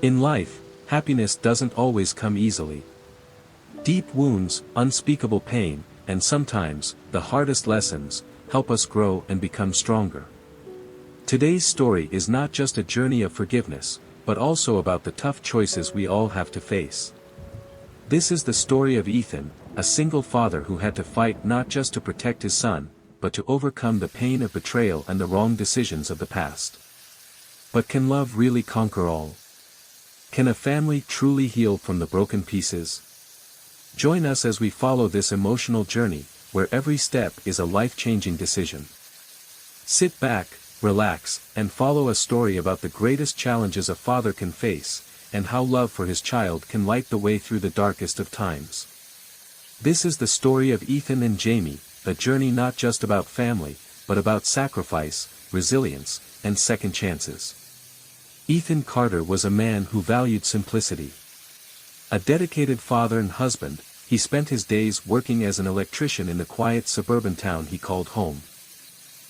In life, happiness doesn't always come easily. Deep wounds, unspeakable pain, and sometimes, the hardest lessons, help us grow and become stronger. Today's story is not just a journey of forgiveness, but also about the tough choices we all have to face. This is the story of Ethan, a single father who had to fight not just to protect his son, but to overcome the pain of betrayal and the wrong decisions of the past. But can love really conquer all? Can a family truly heal from the broken pieces? Join us as we follow this emotional journey, where every step is a life-changing decision. Sit back, relax, and follow a story about the greatest challenges a father can face, and how love for his child can light the way through the darkest of times. This is the story of Ethan and Jamie, a journey not just about family, but about sacrifice, resilience, and second chances. Ethan Carter was a man who valued simplicity. A dedicated father and husband, he spent his days working as an electrician in the quiet suburban town he called home.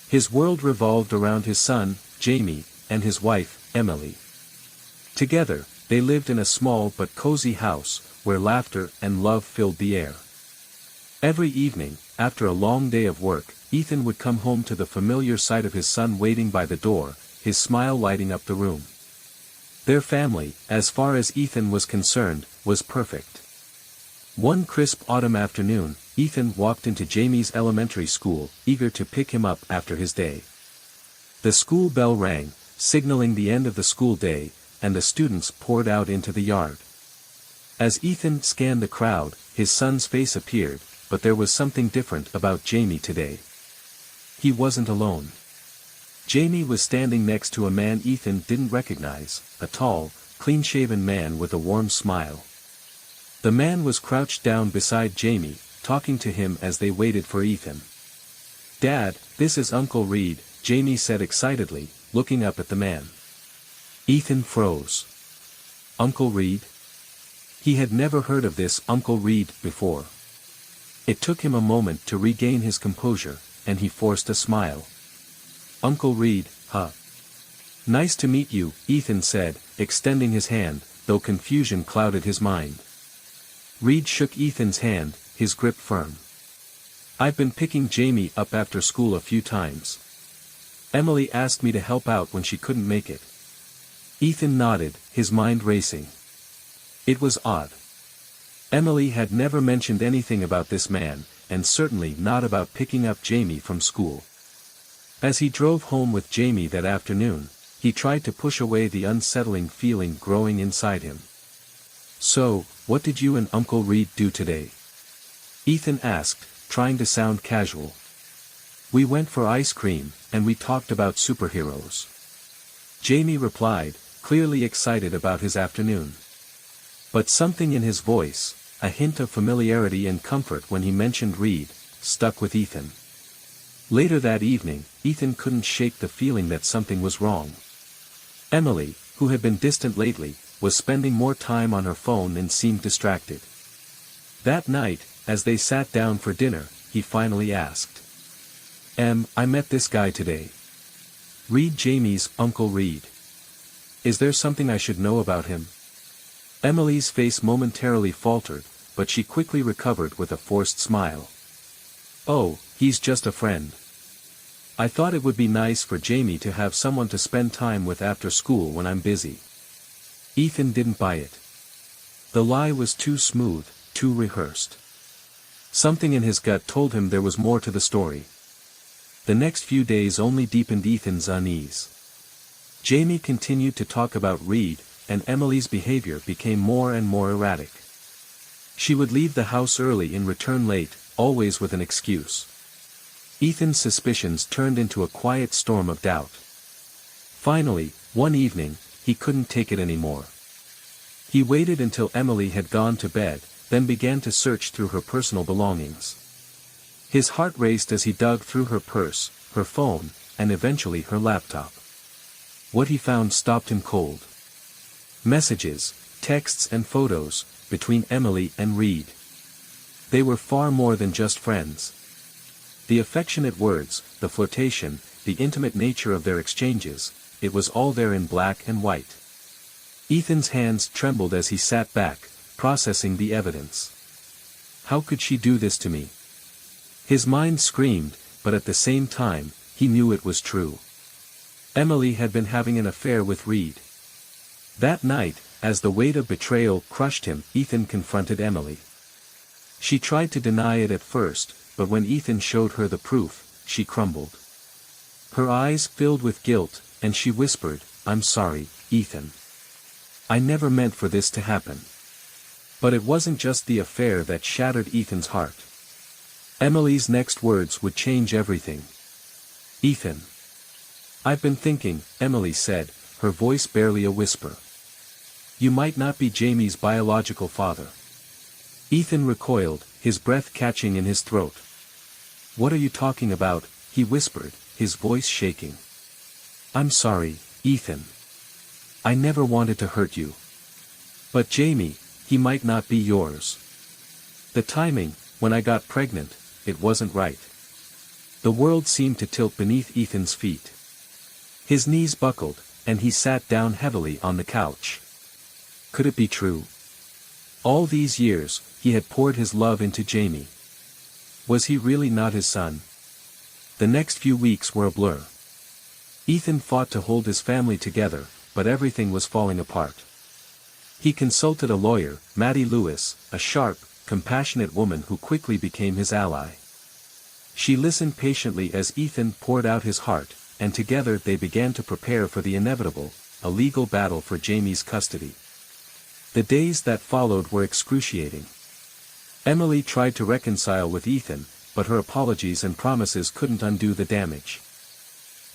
His world revolved around his son, Jamie, and his wife, Emily. Together, they lived in a small but cozy house, where laughter and love filled the air. Every evening, after a long day of work, Ethan would come home to the familiar sight of his son waiting by the door, his smile lighting up the room. Their family, as far as Ethan was concerned, was perfect. One crisp autumn afternoon, Ethan walked into Jamie's elementary school, eager to pick him up after his day. The school bell rang, signaling the end of the school day, and the students poured out into the yard. As Ethan scanned the crowd, his son's face appeared, but there was something different about Jamie today. He wasn't alone. Jamie was standing next to a man Ethan didn't recognize, a tall, clean-shaven man with a warm smile. The man was crouched down beside Jamie, talking to him as they waited for Ethan. "Dad, this is Uncle Reed," Jamie said excitedly, looking up at the man. Ethan froze. Uncle Reed? He had never heard of this Uncle Reed before. It took him a moment to regain his composure, and he forced a smile. "Uncle Reed, huh? Nice to meet you," Ethan said, extending his hand, though confusion clouded his mind. Reed shook Ethan's hand, his grip firm. "I've been picking Jamie up after school a few times. Emily asked me to help out when she couldn't make it." Ethan nodded, his mind racing. It was odd. Emily had never mentioned anything about this man, and certainly not about picking up Jamie from school. As he drove home with Jamie that afternoon, he tried to push away the unsettling feeling growing inside him. "So, what did you and Uncle Reed do today?" Ethan asked, trying to sound casual. "We went for ice cream, and we talked about superheroes." Jamie replied, clearly excited about his afternoon. But something in his voice, a hint of familiarity and comfort when he mentioned Reed, stuck with Ethan. Later that evening, Ethan couldn't shake the feeling that something was wrong. Emily, who had been distant lately, was spending more time on her phone and seemed distracted. That night, as they sat down for dinner, he finally asked. I met this guy today. Reed, Jamie's Uncle Reed. Is there something I should know about him?" Emily's face momentarily faltered, but she quickly recovered with a forced smile. "Oh, he's just a friend. I thought it would be nice for Jamie to have someone to spend time with after school when I'm busy." Ethan didn't buy it. The lie was too smooth, too rehearsed. Something in his gut told him there was more to the story. The next few days only deepened Ethan's unease. Jamie continued to talk about Reed, and Emily's behavior became more and more erratic. She would leave the house early and return late, always with an excuse. Ethan's suspicions turned into a quiet storm of doubt. Finally, one evening, he couldn't take it anymore. He waited until Emily had gone to bed, then began to search through her personal belongings. His heart raced as he dug through her purse, her phone, and eventually her laptop. What he found stopped him cold. Messages, texts and photos, between Emily and Reed. They were far more than just friends. The affectionate words, the flirtation, the intimate nature of their exchanges, it was all there in black and white. Ethan's hands trembled as he sat back, processing the evidence. How could she do this to me? His mind screamed, but at the same time, he knew it was true. Emily had been having an affair with Reed. That night, as the weight of betrayal crushed him, Ethan confronted Emily. She tried to deny it at first, but when Ethan showed her the proof, she crumbled. Her eyes filled with guilt, and she whispered, "I'm sorry, Ethan. I never meant for this to happen." But it wasn't just the affair that shattered Ethan's heart. Emily's next words would change everything. "Ethan. I've been thinking," Emily said, her voice barely a whisper. "You might not be Jamie's biological father." Ethan recoiled, his breath catching in his throat. "What are you talking about?" he whispered, his voice shaking. "I'm sorry, Ethan. I never wanted to hurt you. But Jamie, he might not be yours. The timing, when I got pregnant, it wasn't right." The world seemed to tilt beneath Ethan's feet. His knees buckled, and he sat down heavily on the couch. Could it be true? All these years, he had poured his love into Jamie. Was he really not his son? The next few weeks were a blur. Ethan fought to hold his family together, but everything was falling apart. He consulted a lawyer, Maddie Lewis, a sharp, compassionate woman who quickly became his ally. She listened patiently as Ethan poured out his heart, and together they began to prepare for the inevitable, a legal battle for Jamie's custody. The days that followed were excruciating. Emily tried to reconcile with Ethan, but her apologies and promises couldn't undo the damage.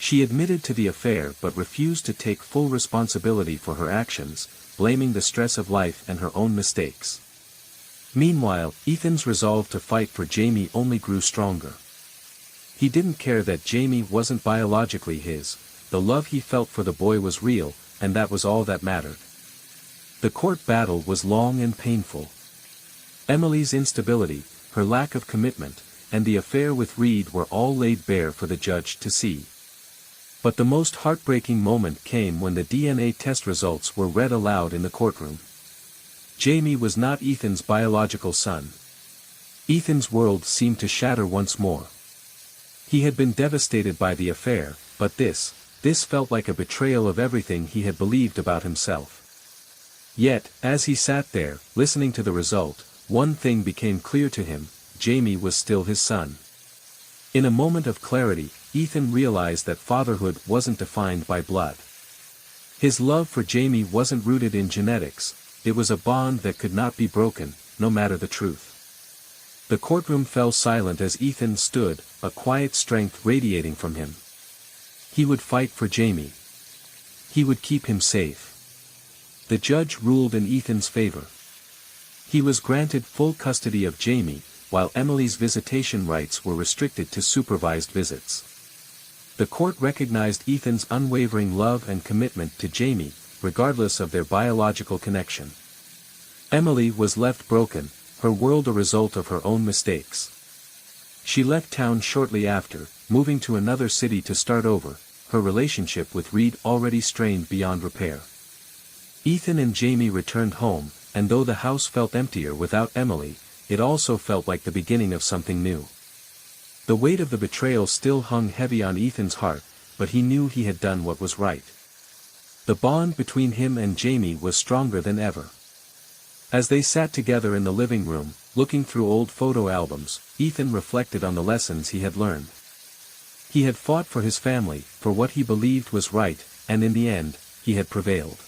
She admitted to the affair but refused to take full responsibility for her actions, blaming the stress of life and her own mistakes. Meanwhile, Ethan's resolve to fight for Jamie only grew stronger. He didn't care that Jamie wasn't biologically his, the love he felt for the boy was real, and that was all that mattered. The court battle was long and painful. Emily's instability, her lack of commitment, and the affair with Reed were all laid bare for the judge to see. But the most heartbreaking moment came when the DNA test results were read aloud in the courtroom. Jamie was not Ethan's biological son. Ethan's world seemed to shatter once more. He had been devastated by the affair, but this felt like a betrayal of everything he had believed about himself. Yet, as he sat there, listening to the result, one thing became clear to him: Jamie was still his son. In a moment of clarity, Ethan realized that fatherhood wasn't defined by blood. His love for Jamie wasn't rooted in genetics, it was a bond that could not be broken, no matter the truth. The courtroom fell silent as Ethan stood, a quiet strength radiating from him. He would fight for Jamie. He would keep him safe. The judge ruled in Ethan's favor. He was granted full custody of Jamie, while Emily's visitation rights were restricted to supervised visits. The court recognized Ethan's unwavering love and commitment to Jamie, regardless of their biological connection. Emily was left broken, her world a result of her own mistakes. She left town shortly after, moving to another city to start over, her relationship with Reed already strained beyond repair. Ethan and Jamie returned home, and though the house felt emptier without Emily, it also felt like the beginning of something new. The weight of the betrayal still hung heavy on Ethan's heart, but he knew he had done what was right. The bond between him and Jamie was stronger than ever. As they sat together in the living room, looking through old photo albums, Ethan reflected on the lessons he had learned. He had fought for his family, for what he believed was right, and in the end, he had prevailed.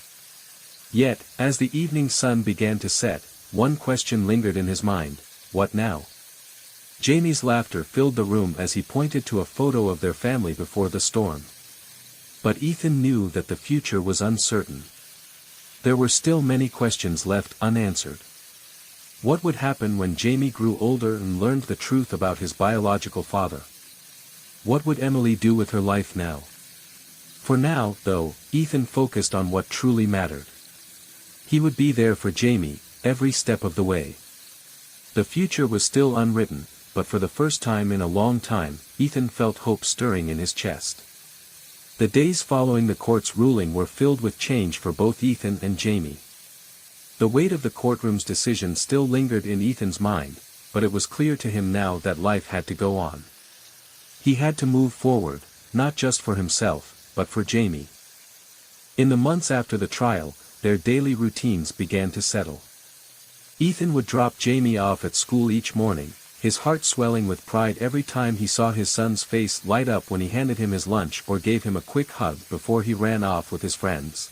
Yet, as the evening sun began to set, one question lingered in his mind: what now? Jamie's laughter filled the room as he pointed to a photo of their family before the storm. But Ethan knew that the future was uncertain. There were still many questions left unanswered. What would happen when Jamie grew older and learned the truth about his biological father? What would Emily do with her life now? For now, though, Ethan focused on what truly mattered. He would be there for Jamie, every step of the way. The future was still unwritten, but for the first time in a long time, Ethan felt hope stirring in his chest. The days following the court's ruling were filled with change for both Ethan and Jamie. The weight of the courtroom's decision still lingered in Ethan's mind, but it was clear to him now that life had to go on. He had to move forward, not just for himself, but for Jamie. In the months after the trial, their daily routines began to settle. Ethan would drop Jamie off at school each morning, his heart swelling with pride every time he saw his son's face light up when he handed him his lunch or gave him a quick hug before he ran off with his friends.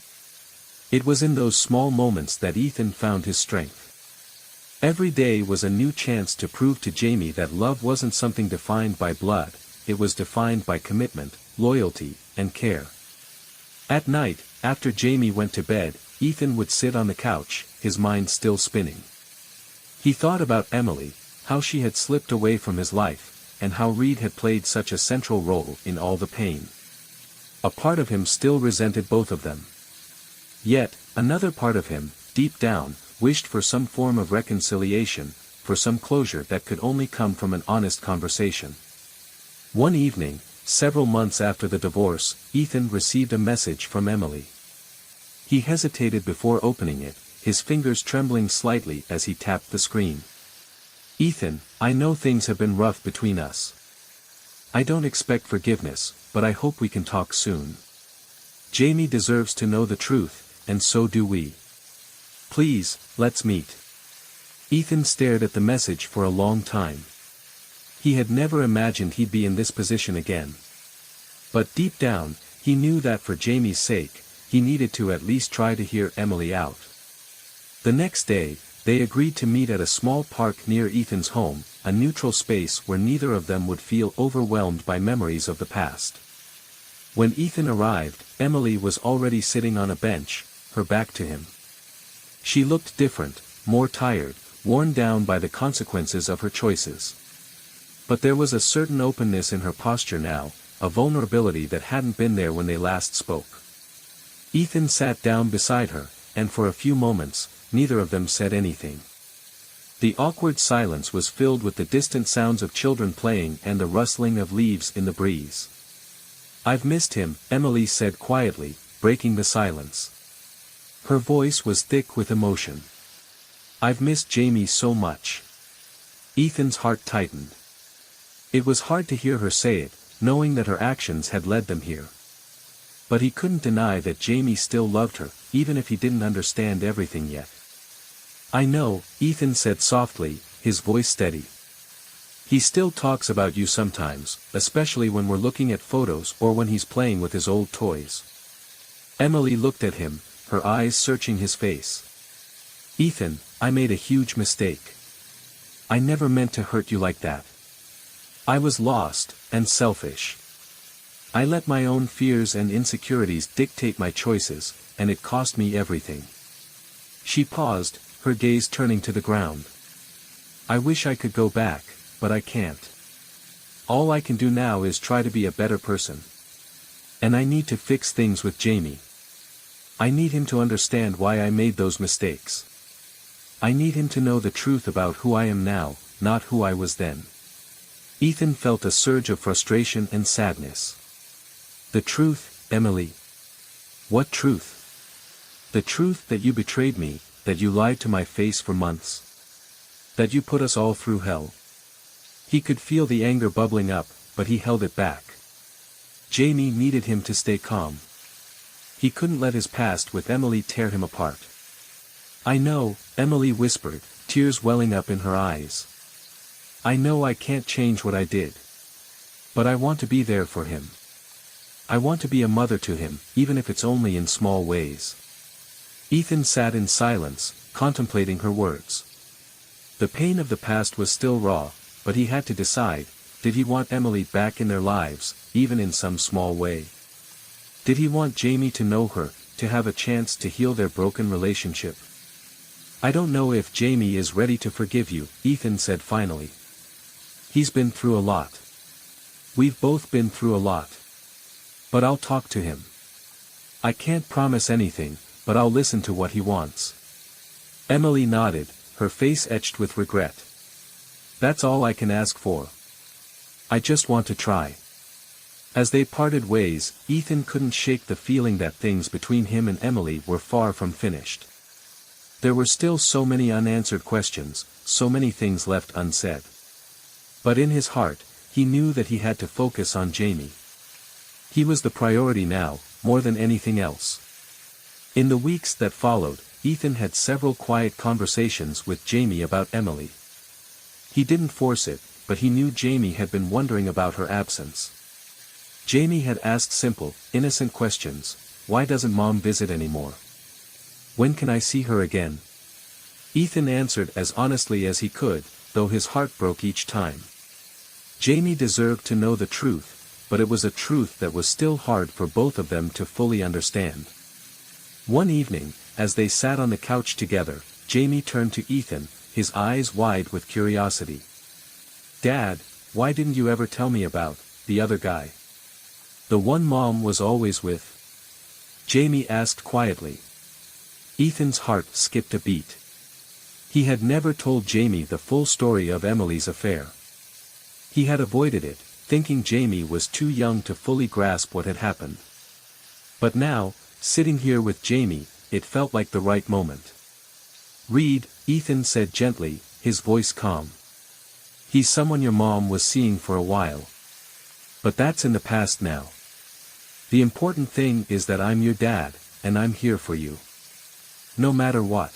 It was in those small moments that Ethan found his strength. Every day was a new chance to prove to Jamie that love wasn't something defined by blood, it was defined by commitment, loyalty, and care. At night, after Jamie went to bed, Ethan would sit on the couch, his mind still spinning. He thought about Emily, how she had slipped away from his life, and how Reed had played such a central role in all the pain. A part of him still resented both of them. Yet, another part of him, deep down, wished for some form of reconciliation, for some closure that could only come from an honest conversation. One evening, several months after the divorce, Ethan received a message from Emily. He hesitated before opening it, his fingers trembling slightly as he tapped the screen. "Ethan, I know things have been rough between us. I don't expect forgiveness, but I hope we can talk soon. Jamie deserves to know the truth, and so do we. Please, let's meet." Ethan stared at the message for a long time. He had never imagined he'd be in this position again. But deep down, he knew that for Jamie's sake, he needed to at least try to hear Emily out. The next day, they agreed to meet at a small park near Ethan's home, a neutral space where neither of them would feel overwhelmed by memories of the past. When Ethan arrived, Emily was already sitting on a bench, her back to him. She looked different, more tired, worn down by the consequences of her choices. But there was a certain openness in her posture now, a vulnerability that hadn't been there when they last spoke. Ethan sat down beside her, and for a few moments, neither of them said anything. The awkward silence was filled with the distant sounds of children playing and the rustling of leaves in the breeze. "I've missed him," Emily said quietly, breaking the silence. Her voice was thick with emotion. "I've missed Jamie so much." Ethan's heart tightened. It was hard to hear her say it, knowing that her actions had led them here. But he couldn't deny that Jamie still loved her, even if he didn't understand everything yet. "I know," Ethan said softly, his voice steady. "He still talks about you sometimes, especially when we're looking at photos or when he's playing with his old toys." Emily looked at him, her eyes searching his face. "Ethan, I made a huge mistake. I never meant to hurt you like that. I was lost, and selfish. I let my own fears and insecurities dictate my choices, and it cost me everything." She paused, her gaze turning to the ground. "I wish I could go back, but I can't. All I can do now is try to be a better person. And I need to fix things with Jamie. I need him to understand why I made those mistakes. I need him to know the truth about who I am now, not who I was then." Ethan felt a surge of frustration and sadness. "The truth, Emily." "What truth?" "The truth that you betrayed me, that you lied to my face for months. That you put us all through hell." He could feel the anger bubbling up, but he held it back. Jamie needed him to stay calm. He couldn't let his past with Emily tear him apart. "I know," Emily whispered, tears welling up in her eyes. "I know I can't change what I did. But I want to be there for him. I want to be a mother to him, even if it's only in small ways." Ethan sat in silence, contemplating her words. The pain of the past was still raw, but he had to decide, did he want Emily back in their lives, even in some small way? Did he want Jamie to know her, to have a chance to heal their broken relationship? "I don't know if Jamie is ready to forgive you," Ethan said finally. "He's been through a lot. We've both been through a lot. But I'll talk to him. I can't promise anything, but I'll listen to what he wants." Emily nodded, her face etched with regret. "That's all I can ask for. I just want to try." As they parted ways, Ethan couldn't shake the feeling that things between him and Emily were far from finished. There were still so many unanswered questions, so many things left unsaid. But in his heart, he knew that he had to focus on Jamie. He was the priority now, more than anything else. In the weeks that followed, Ethan had several quiet conversations with Jamie about Emily. He didn't force it, but he knew Jamie had been wondering about her absence. Jamie had asked simple, innocent questions: why doesn't Mom visit anymore? When can I see her again? Ethan answered as honestly as he could, though his heart broke each time. Jamie deserved to know the truth, but it was a truth that was still hard for both of them to fully understand. One evening, as they sat on the couch together, Jamie turned to Ethan, his eyes wide with curiosity. "Dad, why didn't you ever tell me about the other guy? The one Mom was always with?" Jamie asked quietly. Ethan's heart skipped a beat. He had never told Jamie the full story of Emily's affair. He had avoided it, thinking Jamie was too young to fully grasp what had happened. But now, sitting here with Jamie, it felt like the right moment. "Reed," Ethan said gently, his voice calm. "He's someone your mom was seeing for a while. But that's in the past now. The important thing is that I'm your dad, and I'm here for you. No matter what."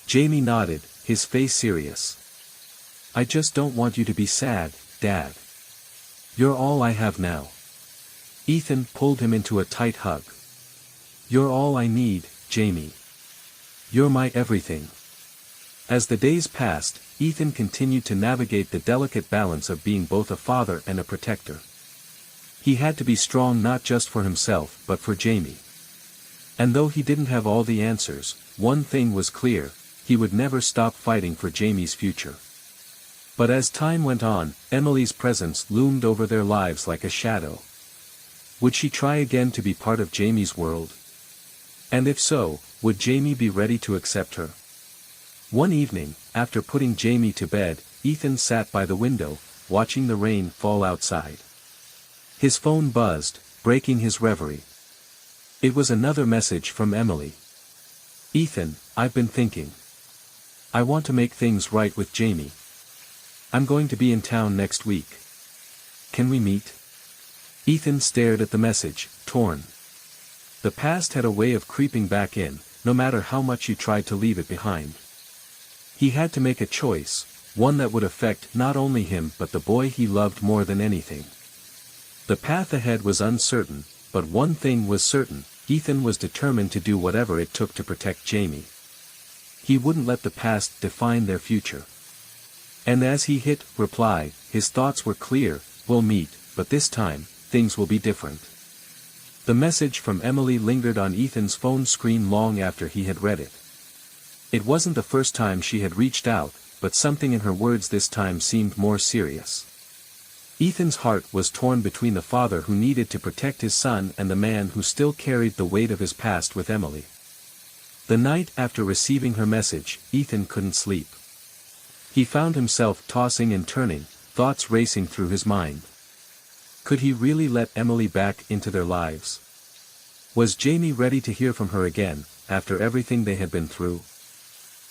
Jamie nodded, his face serious. "I just don't want you to be sad, Dad. You're all I have now." Ethan pulled him into a tight hug. "You're all I need, Jamie. You're my everything." As the days passed, Ethan continued to navigate the delicate balance of being both a father and a protector. He had to be strong not just for himself but for Jamie. And though he didn't have all the answers, one thing was clear: he would never stop fighting for Jamie's future. But as time went on, Emily's presence loomed over their lives like a shadow. Would she try again to be part of Jamie's world? And if so, would Jamie be ready to accept her? One evening, after putting Jamie to bed, Ethan sat by the window, watching the rain fall outside. His phone buzzed, breaking his reverie. It was another message from Emily. "Ethan, I've been thinking. I want to make things right with Jamie. I'm going to be in town next week. Can we meet?" Ethan stared at the message, torn. The past had a way of creeping back in, no matter how much he tried to leave it behind. He had to make a choice, one that would affect not only him but the boy he loved more than anything. The path ahead was uncertain, but one thing was certain: Ethan was determined to do whatever it took to protect Jamie. He wouldn't let the past define their future. And as he hit reply, his thoughts were clear: "We'll meet, but this time, things will be different." The message from Emily lingered on Ethan's phone screen long after he had read it. It wasn't the first time she had reached out, but something in her words this time seemed more serious. Ethan's heart was torn between the father who needed to protect his son and the man who still carried the weight of his past with Emily. The night after receiving her message, Ethan couldn't sleep. He found himself tossing and turning, thoughts racing through his mind. Could he really let Emily back into their lives? Was Jamie ready to hear from her again, after everything they had been through?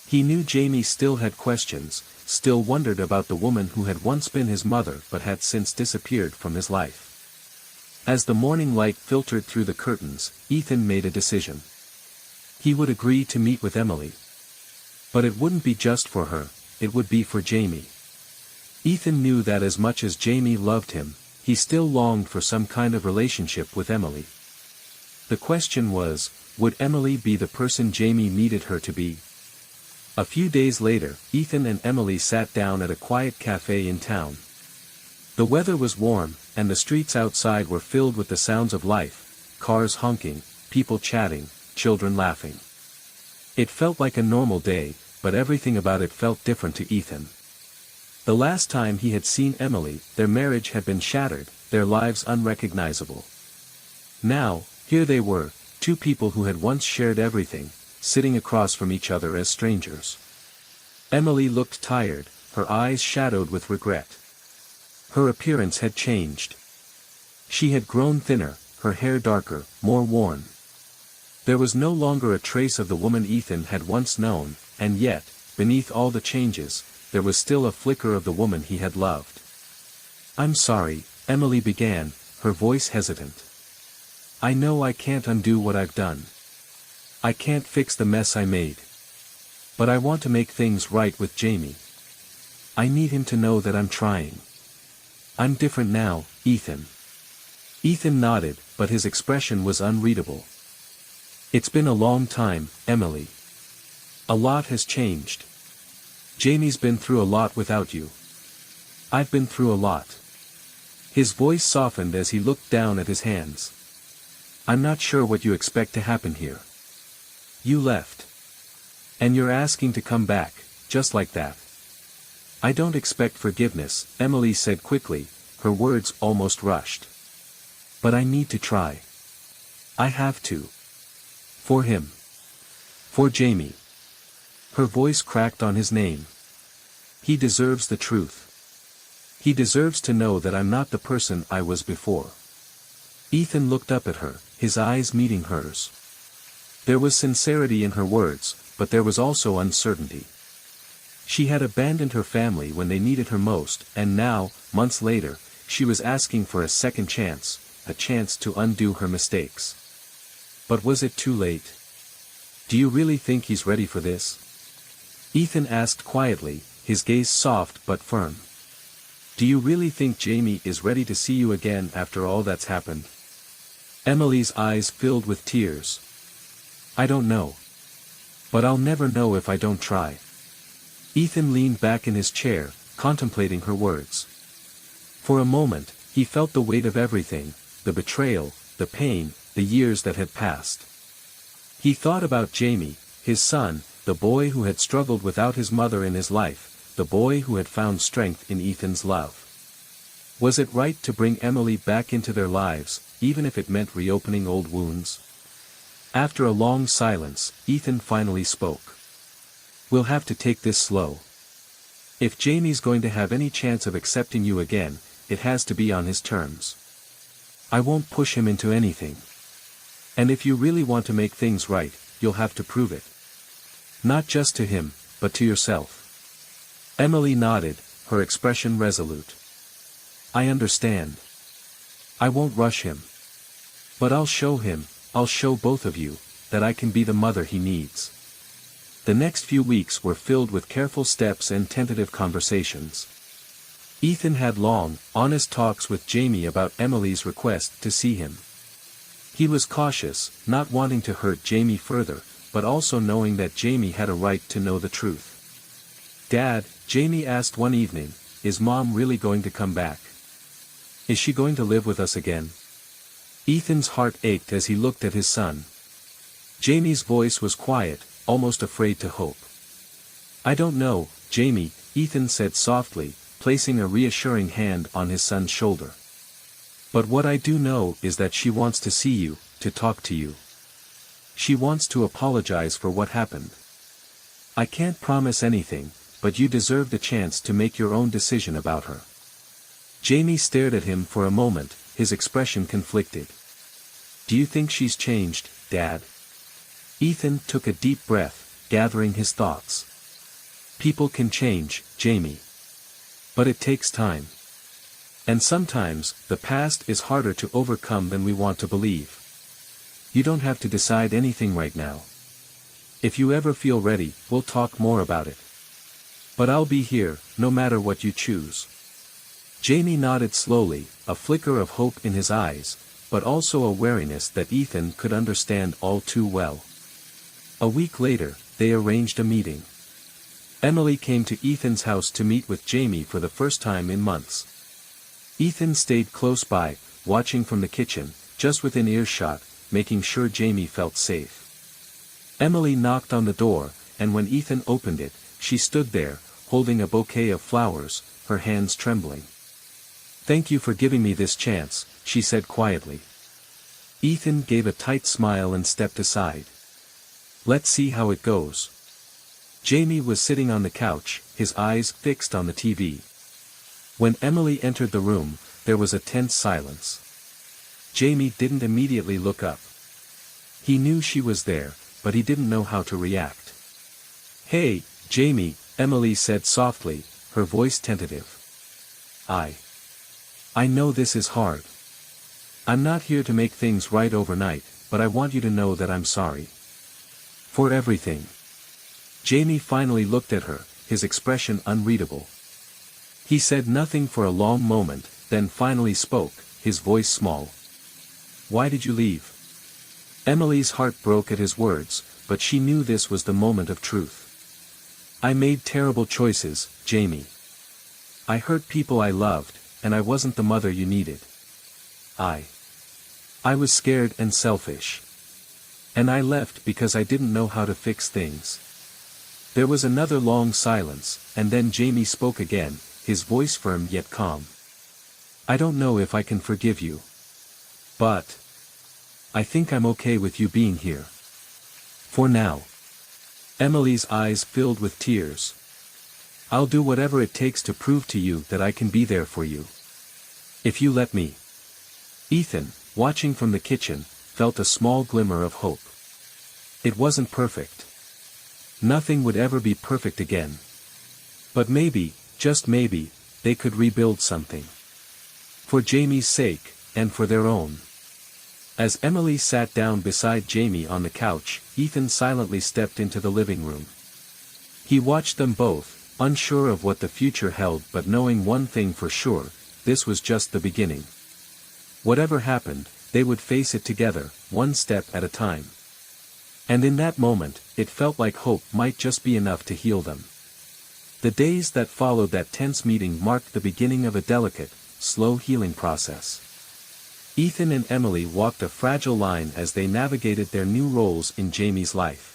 He knew Jamie still had questions, still wondered about the woman who had once been his mother but had since disappeared from his life. As the morning light filtered through the curtains, Ethan made a decision. He would agree to meet with Emily. But it wouldn't be just for her, it would be for Jamie. Ethan knew that as much as Jamie loved him, he still longed for some kind of relationship with Emily. The question was, would Emily be the person Jamie needed her to be? A few days later, Ethan and Emily sat down at a quiet cafe in town. The weather was warm, and the streets outside were filled with the sounds of life: cars honking, people chatting, children laughing. It felt like a normal day, but everything about it felt different to Ethan. The last time he had seen Emily, their marriage had been shattered, their lives unrecognizable. Now, here they were, two people who had once shared everything, sitting across from each other as strangers. Emily looked tired, her eyes shadowed with regret. Her appearance had changed. She had grown thinner, her hair darker, more worn. There was no longer a trace of the woman Ethan had once known, and yet, beneath all the changes, there was still a flicker of the woman he had loved. "I'm sorry," Emily began, her voice hesitant. "I know I can't undo what I've done. I can't fix the mess I made. But I want to make things right with Jamie. I need him to know that I'm trying. I'm different now, Ethan." Ethan nodded, but his expression was unreadable. "It's been a long time, Emily. A lot has changed. Jamie's been through a lot without you. I've been through a lot." His voice softened as he looked down at his hands. "I'm not sure what you expect to happen here. You left. And you're asking to come back, just like that." "I don't expect forgiveness," Emily said quickly, her words almost rushed. "But I need to try. I have to. For him. For Jamie." Her voice cracked on his name. "He deserves the truth. He deserves to know that I'm not the person I was before." Ethan looked up at her, his eyes meeting hers. There was sincerity in her words, but there was also uncertainty. She had abandoned her family when they needed her most, and now, months later, she was asking for a second chance, a chance to undo her mistakes. But was it too late? "Do you really think he's ready for this?" Ethan asked quietly, his gaze soft but firm. "Do you really think Jamie is ready to see you again after all that's happened?" Emily's eyes filled with tears. "I don't know. But I'll never know if I don't try." Ethan leaned back in his chair, contemplating her words. For a moment, he felt the weight of everything, the betrayal, the pain, the years that had passed. He thought about Jamie, his son, the boy who had struggled without his mother in his life, the boy who had found strength in Ethan's love. Was it right to bring Emily back into their lives, even if it meant reopening old wounds? After a long silence, Ethan finally spoke. "We'll have to take this slow. If Jamie's going to have any chance of accepting you again, it has to be on his terms. I won't push him into anything. And if you really want to make things right, you'll have to prove it. Not just to him, but to yourself." Emily nodded, her expression resolute. "I understand. I won't rush him. But I'll show both of you, that I can be the mother he needs." The next few weeks were filled with careful steps and tentative conversations. Ethan had long, honest talks with Jamie about Emily's request to see him. He was cautious, not wanting to hurt Jamie further, but also knowing that Jamie had a right to know the truth. "Dad," Jamie asked one evening, "is Mom really going to come back? Is she going to live with us again?" Ethan's heart ached as he looked at his son. Jamie's voice was quiet, almost afraid to hope. "I don't know, Jamie," Ethan said softly, placing a reassuring hand on his son's shoulder. "But what I do know is that she wants to see you, to talk to you. She wants to apologize for what happened. I can't promise anything, but you deserve the chance to make your own decision about her." Jamie stared at him for a moment, his expression conflicted. "Do you think she's changed, Dad?" Ethan took a deep breath, gathering his thoughts. "People can change, Jamie. But it takes time. And sometimes, the past is harder to overcome than we want to believe. You don't have to decide anything right now. If you ever feel ready, we'll talk more about it. But I'll be here, no matter what you choose." Jamie nodded slowly, a flicker of hope in his eyes, but also a wariness that Ethan could understand all too well. A week later, they arranged a meeting. Emily came to Ethan's house to meet with Jamie for the first time in months. Ethan stayed close by, watching from the kitchen, just within earshot, making sure Jamie felt safe. Emily knocked on the door, and when Ethan opened it, she stood there, holding a bouquet of flowers, her hands trembling. "Thank you for giving me this chance," she said quietly. Ethan gave a tight smile and stepped aside. "Let's see how it goes." Jamie was sitting on the couch, his eyes fixed on the TV. When Emily entered the room, there was a tense silence. Jamie didn't immediately look up. He knew she was there, but he didn't know how to react. "Hey, Jamie," Emily said softly, her voice tentative. I know this is hard. I'm not here to make things right overnight, but I want you to know that I'm sorry. For everything." Jamie finally looked at her, his expression unreadable. He said nothing for a long moment, then finally spoke, his voice small. "Why did you leave?" Emily's heart broke at his words, but she knew this was the moment of truth. "I made terrible choices, Jamie. I hurt people I loved, and I wasn't the mother you needed. I was scared and selfish. And I left because I didn't know how to fix things." There was another long silence, and then Jamie spoke again, his voice firm yet calm. "I don't know if I can forgive you. But I think I'm okay with you being here. For now." Emily's eyes filled with tears. "I'll do whatever it takes to prove to you that I can be there for you. If you let me." Ethan, watching from the kitchen, felt a small glimmer of hope. It wasn't perfect. Nothing would ever be perfect again. But maybe, just maybe, they could rebuild something. For Jamie's sake, and for their own. As Emily sat down beside Jamie on the couch, Ethan silently stepped into the living room. He watched them both, unsure of what the future held but knowing one thing for sure, this was just the beginning. Whatever happened, they would face it together, one step at a time. And in that moment, it felt like hope might just be enough to heal them. The days that followed that tense meeting marked the beginning of a delicate, slow healing process. Ethan and Emily walked a fragile line as they navigated their new roles in Jamie's life.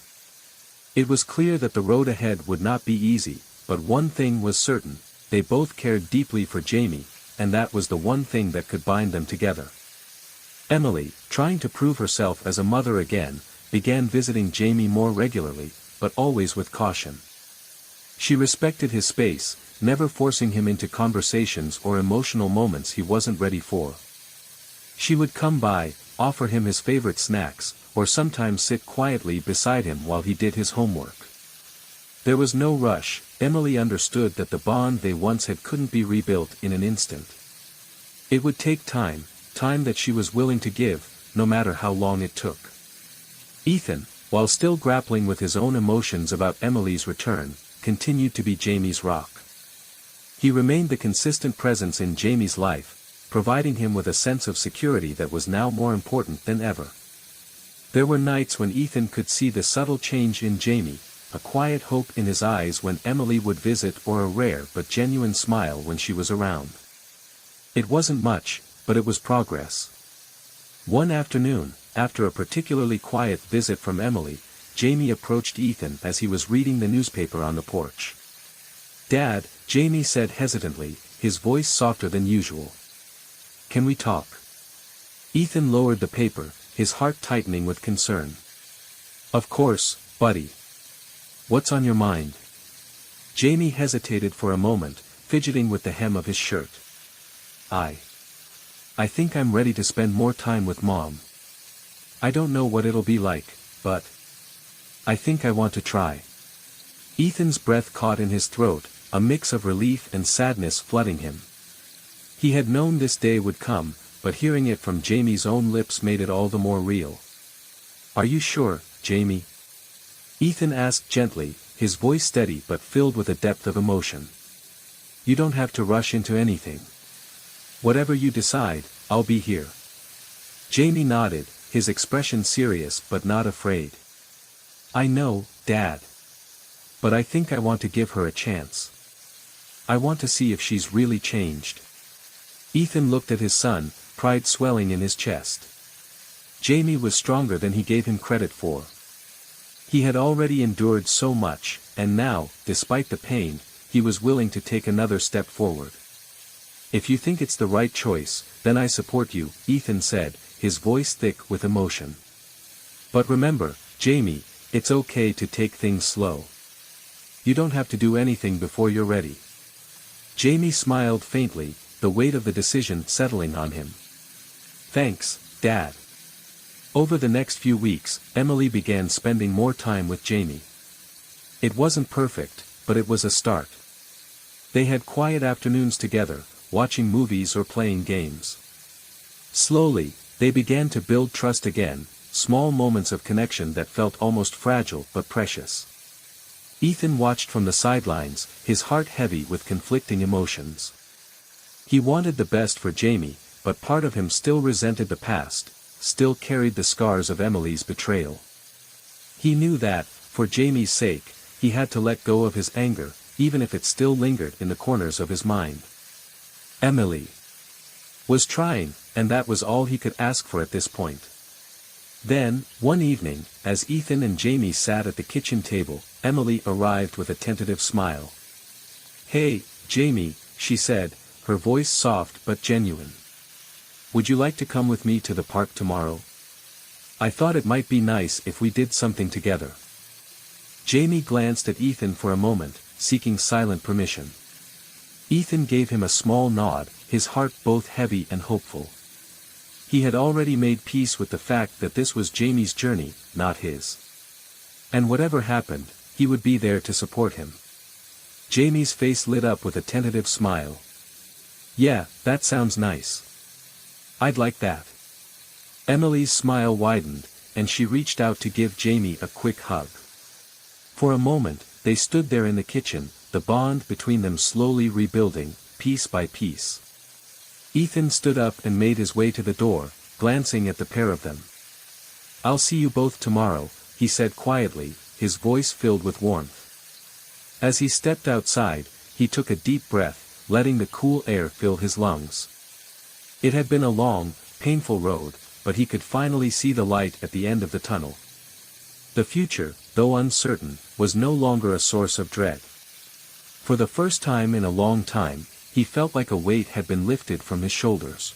It was clear that the road ahead would not be easy, but one thing was certain, they both cared deeply for Jamie, and that was the one thing that could bind them together. Emily, trying to prove herself as a mother again, began visiting Jamie more regularly, but always with caution. She respected his space, never forcing him into conversations or emotional moments he wasn't ready for. She would come by, offer him his favorite snacks, or sometimes sit quietly beside him while he did his homework. There was no rush. Emily understood that the bond they once had couldn't be rebuilt in an instant. It would take time that she was willing to give, no matter how long it took. Ethan, while still grappling with his own emotions about Emily's return, continued to be Jamie's rock. He remained the consistent presence in Jamie's life, providing him with a sense of security that was now more important than ever. There were nights when Ethan could see the subtle change in Jamie, a quiet hope in his eyes when Emily would visit or a rare but genuine smile when she was around. It wasn't much, but it was progress. One afternoon, after a particularly quiet visit from Emily, Jamie approached Ethan as he was reading the newspaper on the porch. "Dad," Jamie said hesitantly, his voice softer than usual. "Can we talk?" Ethan lowered the paper, his heart tightening with concern. "Of course, buddy. What's on your mind?" Jamie hesitated for a moment, fidgeting with the hem of his shirt. I think I'm ready to spend more time with Mom. I don't know what it'll be like, but I think I want to try." Ethan's breath caught in his throat, a mix of relief and sadness flooding him. He had known this day would come, but hearing it from Jamie's own lips made it all the more real. "Are you sure, Jamie?" Ethan asked gently, his voice steady but filled with a depth of emotion. "You don't have to rush into anything. Whatever you decide, I'll be here." Jamie nodded, his expression serious but not afraid. "I know, Dad. But I think I want to give her a chance. I want to see if she's really changed." Ethan looked at his son, pride swelling in his chest. Jamie was stronger than he gave him credit for. He had already endured so much, and now, despite the pain, he was willing to take another step forward. "If you think it's the right choice, then I support you," Ethan said, his voice thick with emotion. "But remember, Jamie, it's okay to take things slow. You don't have to do anything before you're ready." Jamie smiled faintly, the weight of the decision settling on him. "Thanks, Dad. Over the next few weeks, Emily began spending more time with Jamie. It wasn't perfect, but it was a start. They had quiet afternoons together, watching movies or playing games. Slowly, they began to build trust again, small moments of connection that felt almost fragile but precious. Ethan watched from the sidelines, his heart heavy with conflicting emotions. He wanted the best for Jamie, but part of him still resented the past, still carried the scars of Emily's betrayal. He knew that, for Jamie's sake, he had to let go of his anger, even if it still lingered in the corners of his mind. Emily was trying, and that was all he could ask for at this point. Then, one evening, as Ethan and Jamie sat at the kitchen table, Emily arrived with a tentative smile. "Hey, Jamie," she said, her voice soft but genuine. "Would you like to come with me to the park tomorrow? I thought it might be nice if we did something together." Jamie glanced at Ethan for a moment, seeking silent permission. Ethan gave him a small nod, his heart both heavy and hopeful. He had already made peace with the fact that this was Jamie's journey, not his. And whatever happened, he would be there to support him. Jamie's face lit up with a tentative smile. "Yeah, that sounds nice. I'd like that." Emily's smile widened, and she reached out to give Jamie a quick hug. For a moment, they stood there in the kitchen, the bond between them slowly rebuilding, piece by piece. Ethan stood up and made his way to the door, glancing at the pair of them. "I'll see you both tomorrow," he said quietly, his voice filled with warmth. As he stepped outside, he took a deep breath, letting the cool air fill his lungs. It had been a long, painful road, but he could finally see the light at the end of the tunnel. The future, though uncertain, was no longer a source of dread. For the first time in a long time, he felt like a weight had been lifted from his shoulders.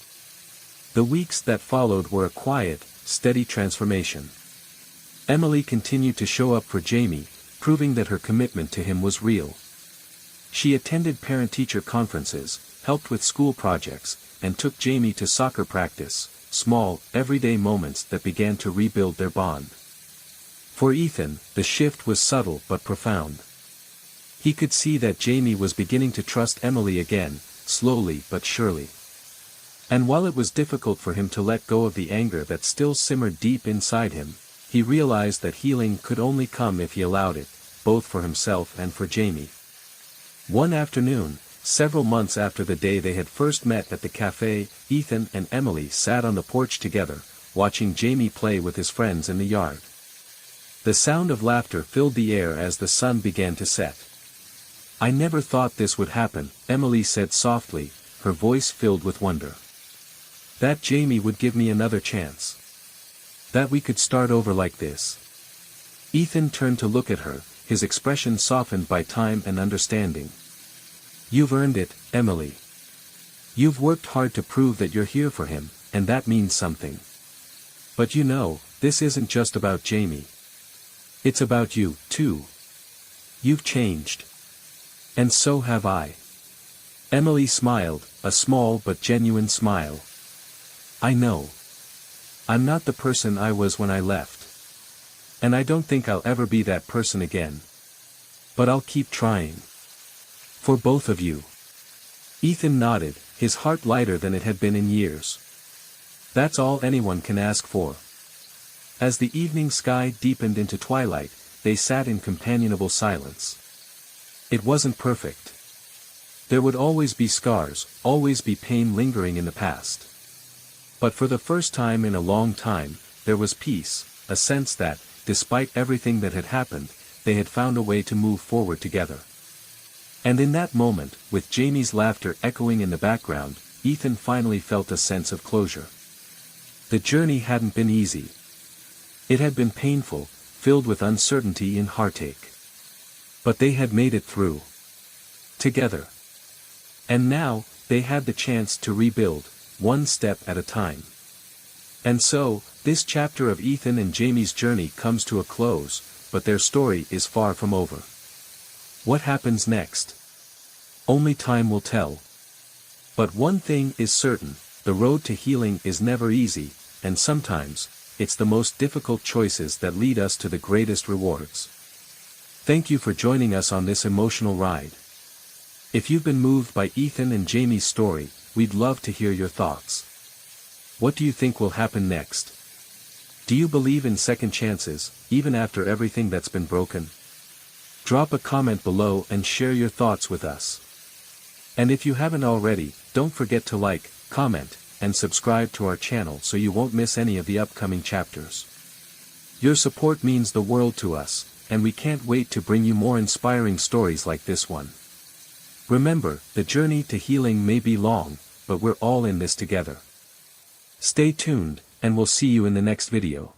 The weeks that followed were a quiet, steady transformation. Emily continued to show up for Jamie, proving that her commitment to him was real. She attended parent-teacher conferences, helped with school projects, and took Jamie to soccer practice, small, everyday moments that began to rebuild their bond. For Ethan, the shift was subtle but profound. He could see that Jamie was beginning to trust Emily again, slowly but surely. And while it was difficult for him to let go of the anger that still simmered deep inside him, he realized that healing could only come if he allowed it, both for himself and for Jamie. One afternoon, several months after the day they had first met at the cafe, Ethan and Emily sat on the porch together, watching Jamie play with his friends in the yard. The sound of laughter filled the air as the sun began to set. "I never thought this would happen," Emily said softly, her voice filled with wonder. "That Jamie would give me another chance. That we could start over like this." Ethan turned to look at her, his expression softened by time and understanding. "You've earned it, Emily. You've worked hard to prove that you're here for him, and that means something. But you know, this isn't just about Jamie. It's about you, too. You've changed. And so have I." Emily smiled, a small but genuine smile. "I know. I'm not the person I was when I left. And I don't think I'll ever be that person again. But I'll keep trying. For both of you." Ethan nodded, his heart lighter than it had been in years. That's all anyone can ask for. As the evening sky deepened into twilight, they sat in companionable silence. It wasn't perfect. There would always be scars, always be pain lingering in the past. But for the first time in a long time, there was peace, a sense that, despite everything that had happened, they had found a way to move forward together. And in that moment, with Jamie's laughter echoing in the background, Ethan finally felt a sense of closure. The journey hadn't been easy. It had been painful, filled with uncertainty and heartache. But they had made it through. Together. And now, they had the chance to rebuild, one step at a time. And so, this chapter of Ethan and Jamie's journey comes to a close, but their story is far from over. What happens next? Only time will tell. But one thing is certain, the road to healing is never easy, and sometimes, it's the most difficult choices that lead us to the greatest rewards. Thank you for joining us on this emotional ride. If you've been moved by Ethan and Jamie's story, we'd love to hear your thoughts. What do you think will happen next? Do you believe in second chances, even after everything that's been broken? Drop a comment below and share your thoughts with us. And if you haven't already, don't forget to like, comment, and subscribe to our channel so you won't miss any of the upcoming chapters. Your support means the world to us, and we can't wait to bring you more inspiring stories like this one. Remember, the journey to healing may be long, but we're all in this together. Stay tuned, and we'll see you in the next video.